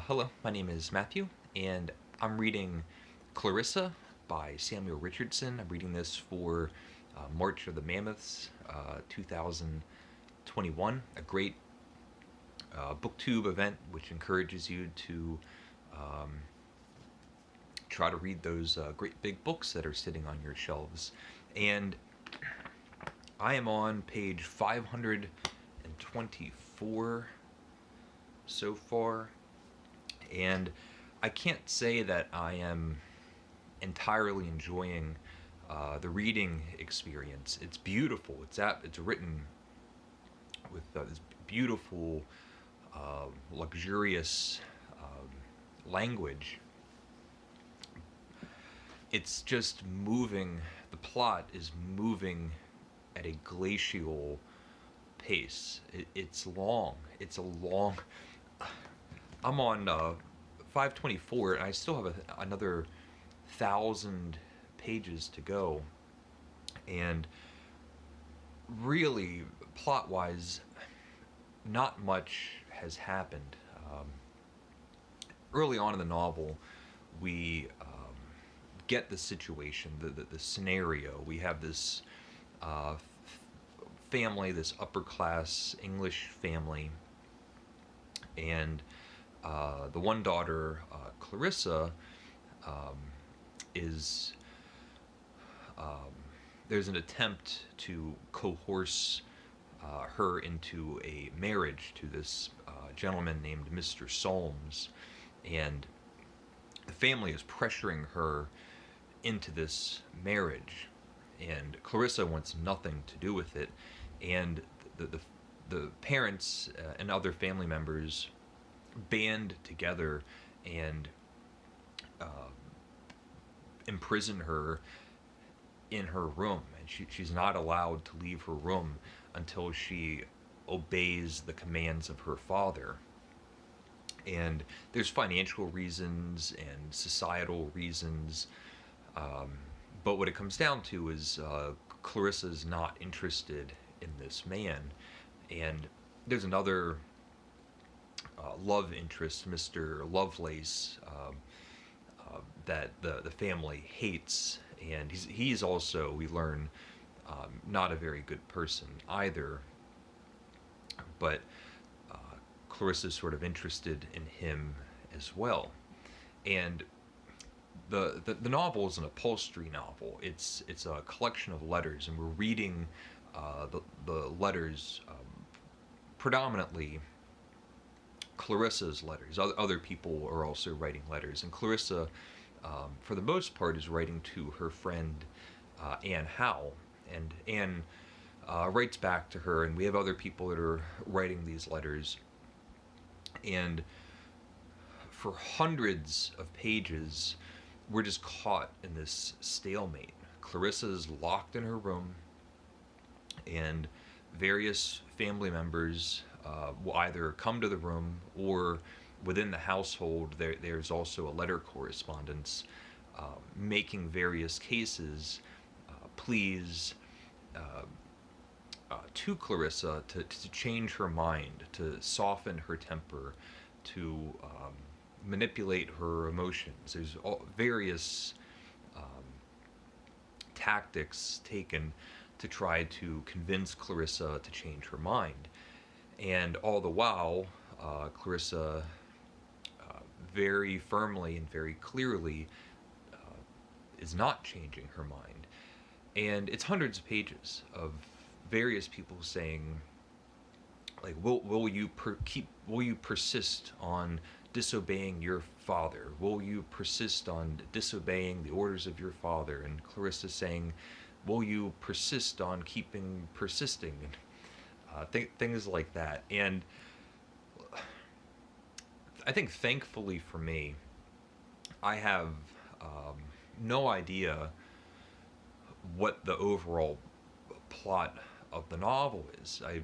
Hello, my name is Matthew, and I'm reading Clarissa by Samuel Richardson. I'm reading this for March of the Mammoths 2021, a great booktube event which encourages you to um, try to read those great big books that are sitting on your shelves. And I am on page 524 so far, and I can't say that I am entirely enjoying the reading experience. It's beautiful. It's written with this beautiful, luxurious language. It's just moving. The plot is moving at a glacial pace. It's long. It's a long. I'm on 524, and I still have another 1,000 pages to go. And really, plot wise, not much has happened. Early on in the novel, we get the situation, the scenario. We have this family, this upper class English family, and the one daughter, Clarissa, is there's an attempt to coerce her into a marriage to this gentleman named Mr. Solmes, and the family is pressuring her into this marriage, and Clarissa wants nothing to do with it, and the parents and other family members band together and uh, imprison her in her room, and she's not allowed to leave her room until she obeys the commands of her father. And there's financial reasons and societal reasons, but what it comes down to is Clarissa's not interested in this man, and there's another love interest, Mr. Lovelace, that the family hates, and he's also, we learn, not a very good person either. But Clarissa's sort of interested in him as well, and the novel is an upholstery novel. It's a collection of letters, and we're reading the letters, predominantly Clarissa's letters. Other people are also writing letters, and Clarissa, for the most part, is writing to her friend Anne Howe, and Anne writes back to her, and we have other people that are writing these letters, and for hundreds of pages, we're just caught in this stalemate. Clarissa's locked in her room, and various family members will either come to the room, or within the household there's also a letter correspondence making various cases, pleas to Clarissa to change her mind, to soften her temper, to manipulate her emotions. There's various tactics taken to try to convince Clarissa to change her mind. And all the while, Clarissa very firmly and very clearly is not changing her mind. And it's hundreds of pages of various people saying, like, will you persist on disobeying your father? Will you persist on disobeying the orders of your father? And Clarissa saying, will you persist on persisting? Things like that. And I think, thankfully for me, I have no idea what the overall plot of the novel is. I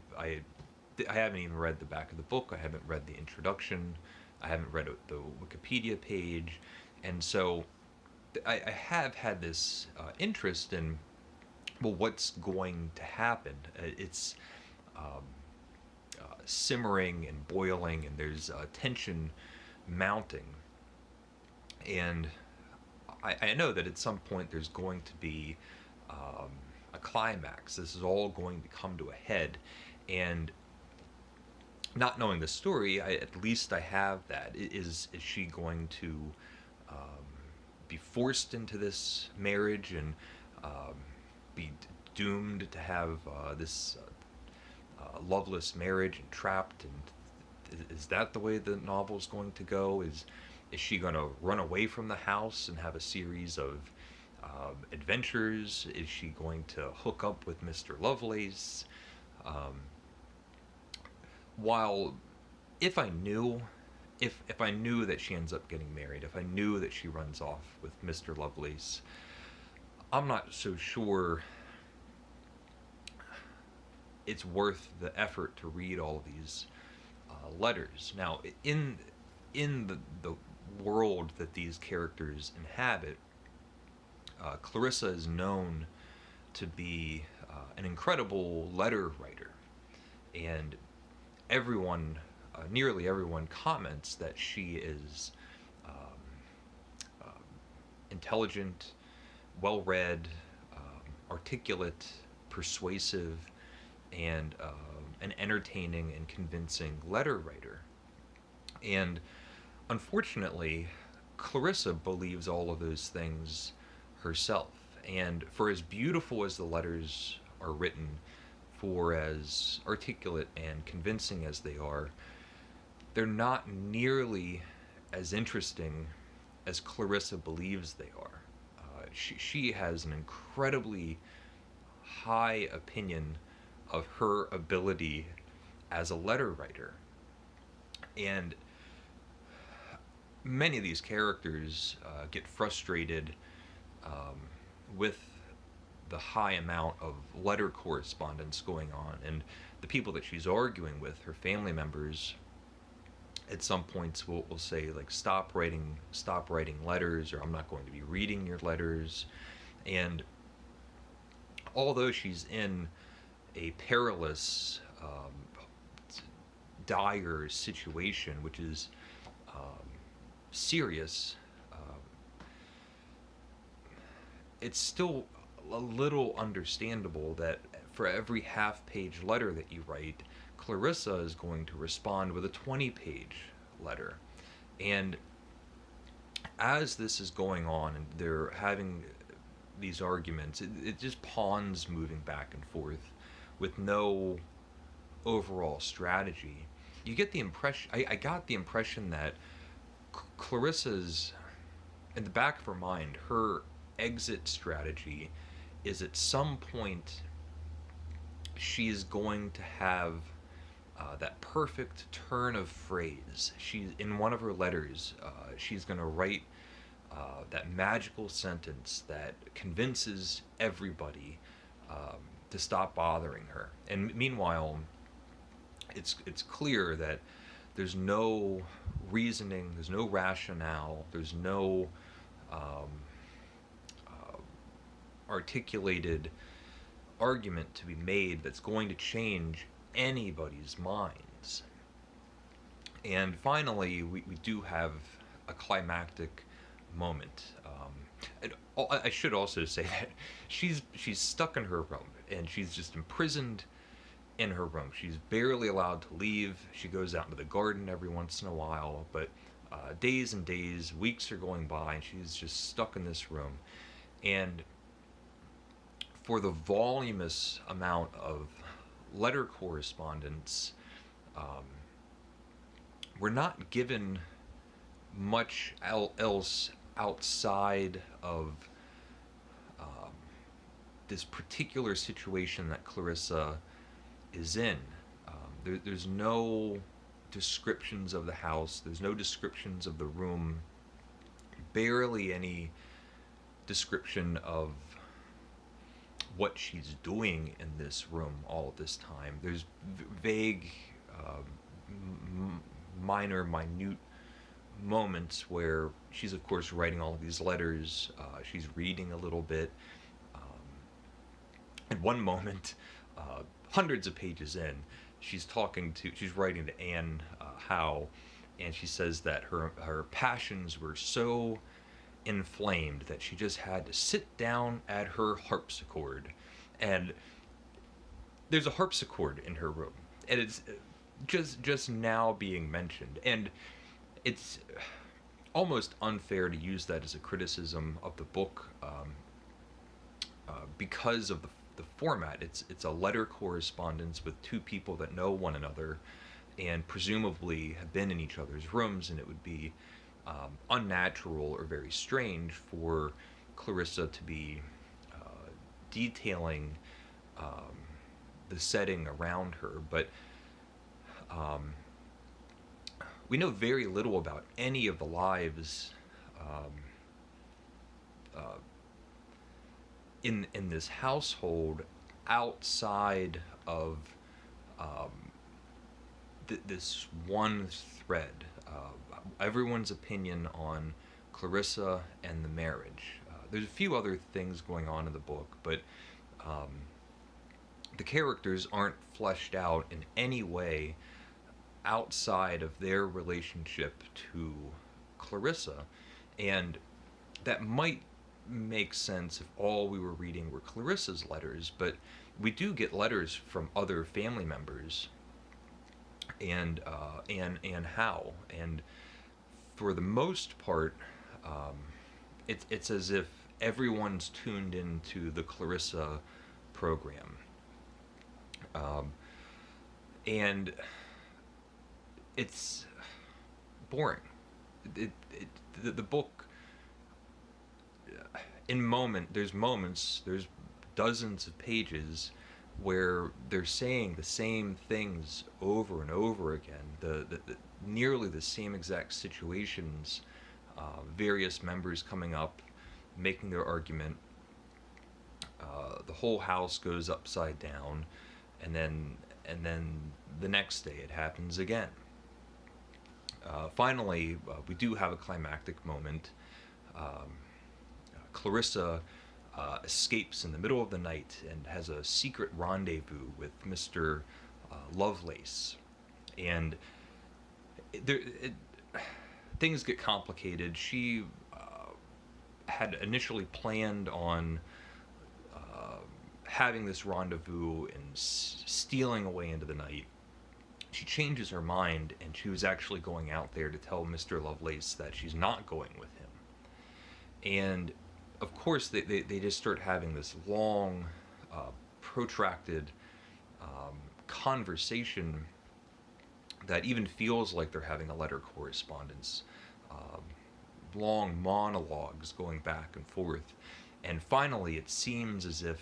haven't even read the back of the book. I haven't read the introduction. I haven't read the Wikipedia page. And so I have had this interest in, well, what's going to happen? It's simmering and boiling, and there's tension mounting. And I know that at some point there's going to be a climax. This is all going to come to a head. And not knowing the story, at least I have that. Is she going to be forced into this marriage and be doomed to have this loveless marriage and trapped? And is that the way the novel's going to go? Is she going to run away from the house and have a series of adventures? Is she going to hook up with Mr. Lovelace? While if I knew if I knew that she ends up getting married, if I knew that she runs off with Mr. Lovelace, I'm not so sure it's worth the effort to read all these letters. Now, in the world that these characters inhabit, Clarissa is known to be an incredible letter writer, and everyone, nearly everyone, comments that she is intelligent, well-read, articulate, persuasive, and an entertaining and convincing letter writer. And unfortunately, Clarissa believes all of those things herself. And for as beautiful as the letters are written, for as articulate and convincing as they are, they're not nearly as interesting as Clarissa believes they are. She has an incredibly high opinion of her ability as a letter writer. And many of these characters get frustrated with the high amount of letter correspondence going on, and the people that she's arguing with, her family members, at some points will say, like, stop writing letters, or I'm not going to be reading your letters. And although she's in a perilous, dire situation, which is serious, it's still a little understandable that for every half-page letter that you write, Clarissa is going to respond with a 20-page letter. And as this is going on and they're having these arguments, it just pawns moving back and forth with no overall strategy. You get the impression, I got the impression that Clarissa's, in the back of her mind, her exit strategy is at some point she's going to have that perfect turn of phrase. She's in one of her letters. She's going to write that magical sentence that convinces everybody to stop bothering her. And meanwhile, it's clear that there's no reasoning, there's no rationale, there's no articulated argument to be made that's going to change anybody's minds. And finally, we do have a climactic moment. I should also say that she's stuck in her room, and she's just imprisoned in her room. She's barely allowed to leave. She goes out into the garden every once in a while, but days and days, weeks are going by, and she's just stuck in this room. And for the voluminous amount of letter correspondence, we're not given much else outside of this particular situation that Clarissa is in. There's no descriptions of the house, there's no descriptions of the room, barely any description of what she's doing in this room all of this time. There's vague, minute moments where she's, of course, writing all of these letters. She's reading a little bit. At one moment, hundreds of pages in, she's writing to Anne Howe, and she says that her passions were so inflamed that she just had to sit down at her harpsichord. And there's a harpsichord in her room, and it's just now being mentioned, and it's almost unfair to use that as a criticism of the book, because of the format. It's a letter correspondence with two people that know one another and presumably have been in each other's rooms, and it would be unnatural or very strange for Clarissa to be detailing um, the setting around her. But um, we know very little about any of the lives um, uh, in this household outside of um, this one thread. Everyone's opinion on Clarissa and the marriage. There's a few other things going on in the book, but um, the characters aren't fleshed out in any way outside of their relationship to Clarissa. And that might make sense if all we were reading were Clarissa's letters, but we do get letters from other family members, and and Howe, and for the most part, um, it's as if everyone's tuned into the Clarissa program, um, and it's boring. The book, there's dozens of pages where they're saying the same things over and over again, the nearly the same exact situations, various members coming up, making their argument. The whole house goes upside down, and then the next day it happens again. Finally, we do have a climactic moment. Clarissa escapes in the middle of the night and has a secret rendezvous with Mr. Lovelace. And things get complicated. She had initially planned on having this rendezvous and stealing away into the night. She changes her mind, and she was actually going out there to tell Mr. Lovelace that she's not going with him. And of course, they just start having this long, protracted conversation that even feels like they're having a letter correspondence. Um, Long monologues going back and forth. And finally, it seems as if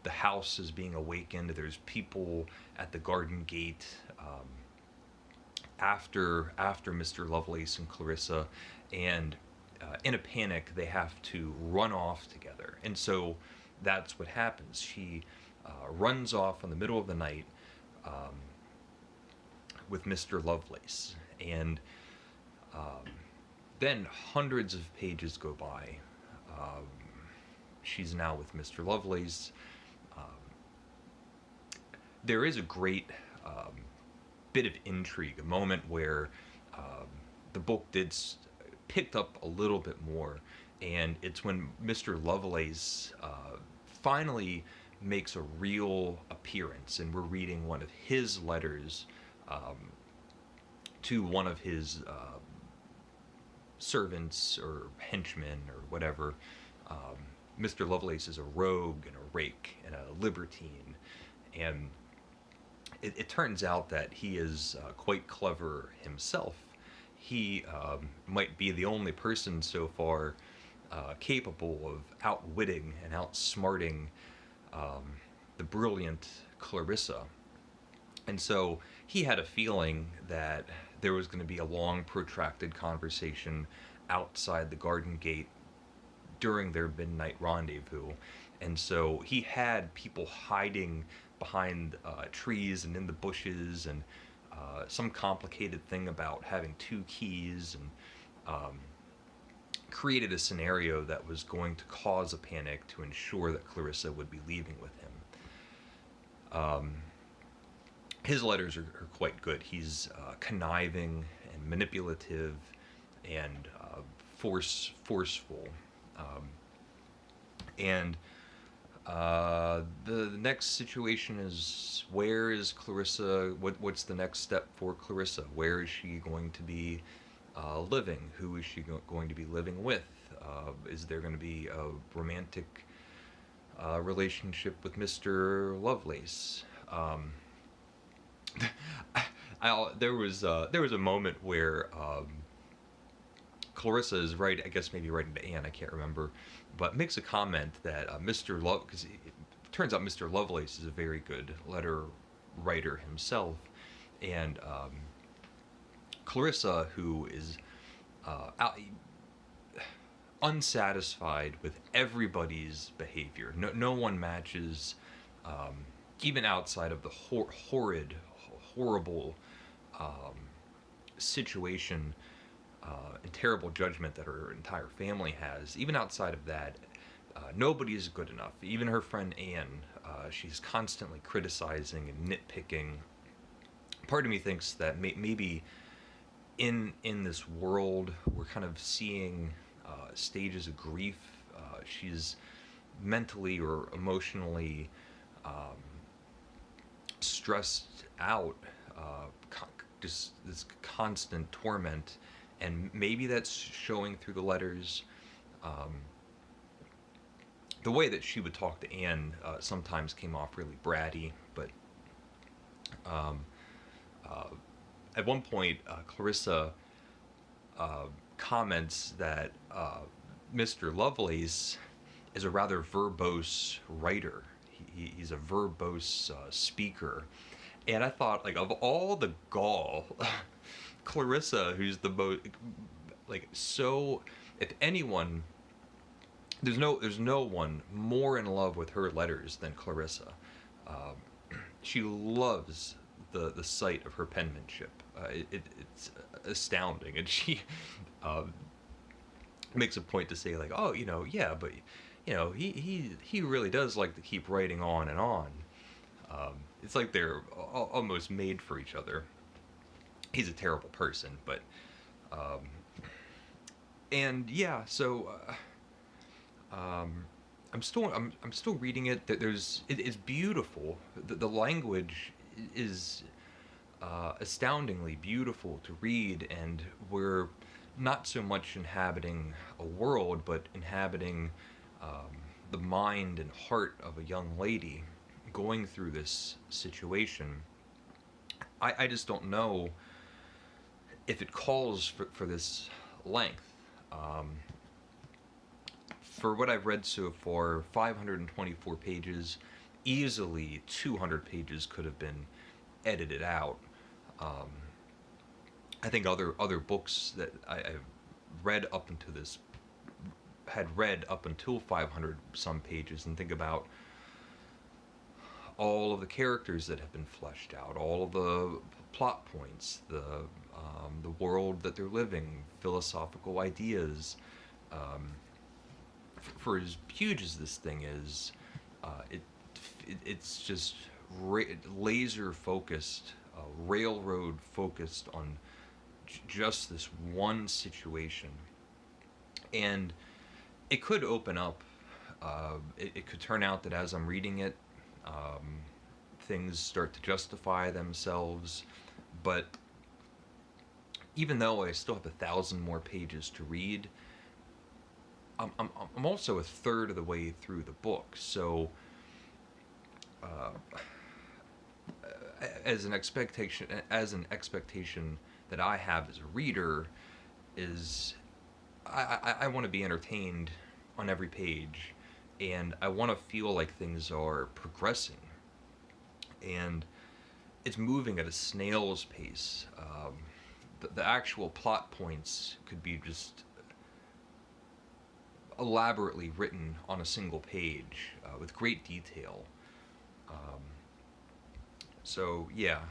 the house is being awakened. There's people at the garden gate after Mr. Lovelace and Clarissa, and in a panic, they have to run off together. And so that's what happens. She runs off in the middle of the night with Mr. Lovelace. And then hundreds of pages go by. She's now with Mr. Lovelace. There is a great bit of intrigue, a moment where the book picked up a little bit more, and it's when Mr. Lovelace finally makes a real appearance, and we're reading one of his letters to one of his servants or henchmen or whatever. Mr. Lovelace is a rogue and a rake and a libertine, and it turns out that he is quite clever himself. He might be the only person so far capable of outwitting and outsmarting the brilliant Clarissa. And so he had a feeling that there was going to be a long, protracted conversation outside the garden gate during their midnight rendezvous. And so he had people hiding behind trees and in the bushes, and some complicated thing about having two keys, and created a scenario that was going to cause a panic to ensure that Clarissa would be leaving with him. His letters are quite good. He's conniving and manipulative and forceful. Um, and the next situation is, where is Clarissa? What's the next step for Clarissa? Where is she going to be living? Who is she going to be living with? Is there going to be a romantic relationship with Mr. Lovelace? There was a moment where Clarissa is right, I guess maybe writing to Anne, I can't remember, but makes a comment that Mr. Love, because it turns out Mr. Lovelace is a very good letter writer himself, and Clarissa, who is unsatisfied with everybody's behavior, no one matches, even outside of the horrible situation and terrible judgment that her entire family has. Even outside of that, nobody is good enough. Even her friend Anne, she's constantly criticizing and nitpicking. Part of me thinks that maybe in this world we're kind of seeing stages of grief. She's mentally or emotionally stressed out, just this constant torment, and maybe that's showing through the letters. The way that she would talk to Anne sometimes came off really bratty, but at one point Clarissa comments that Mr. Lovelace is a rather verbose writer. He's a verbose speaker. And I thought, like, of all the gall, Clarissa, who's the most, like, so, if anyone, there's no one more in love with her letters than Clarissa. She loves the sight of her penmanship. It's astounding, and she makes a point to say, like, oh, yeah, but he really does like to keep writing on and on. It's like they're almost made for each other. He's a terrible person, but and yeah, so I'm still reading it. It's beautiful. The language is astoundingly beautiful to read, and we're not so much inhabiting a world, but inhabiting the mind and heart of a young lady going through this situation. I just don't know if it calls for this length. For what I've read so far, 524 pages, easily 200 pages could have been edited out. I think other books that I've read up until this had read up until 500 some pages, and think about all of the characters that have been fleshed out, all of the plot points, the world that they're living, philosophical ideas. For as huge as this thing is, it's just laser focused, railroad focused on just this one situation. And it could open up, it could turn out that as I'm reading it, things start to justify themselves. But even though I still have 1,000 more pages to read, I'm also a third of the way through the book. So as an expectation that I have as a reader is, I want to be entertained on every page, and I want to feel like things are progressing, and it's moving at a snail's pace. The actual plot points could be just elaborately written on a single page with great detail. So yeah,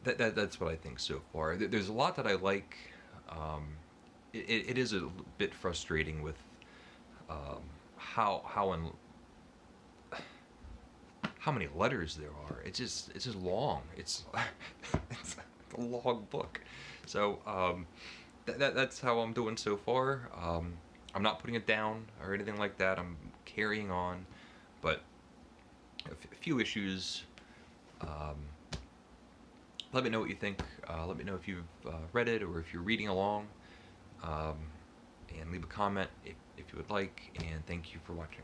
that's what I think so far. There's a lot that I like. It is a bit frustrating with how many letters there are. It's just long. It's a long book. So that's how I'm doing so far. I'm not putting it down or anything like that. I'm carrying on, but a few issues. Um, Let me know what you think. Let me know if you've read it or if you're reading along. Um, and leave a comment if you would like. And thank you for watching.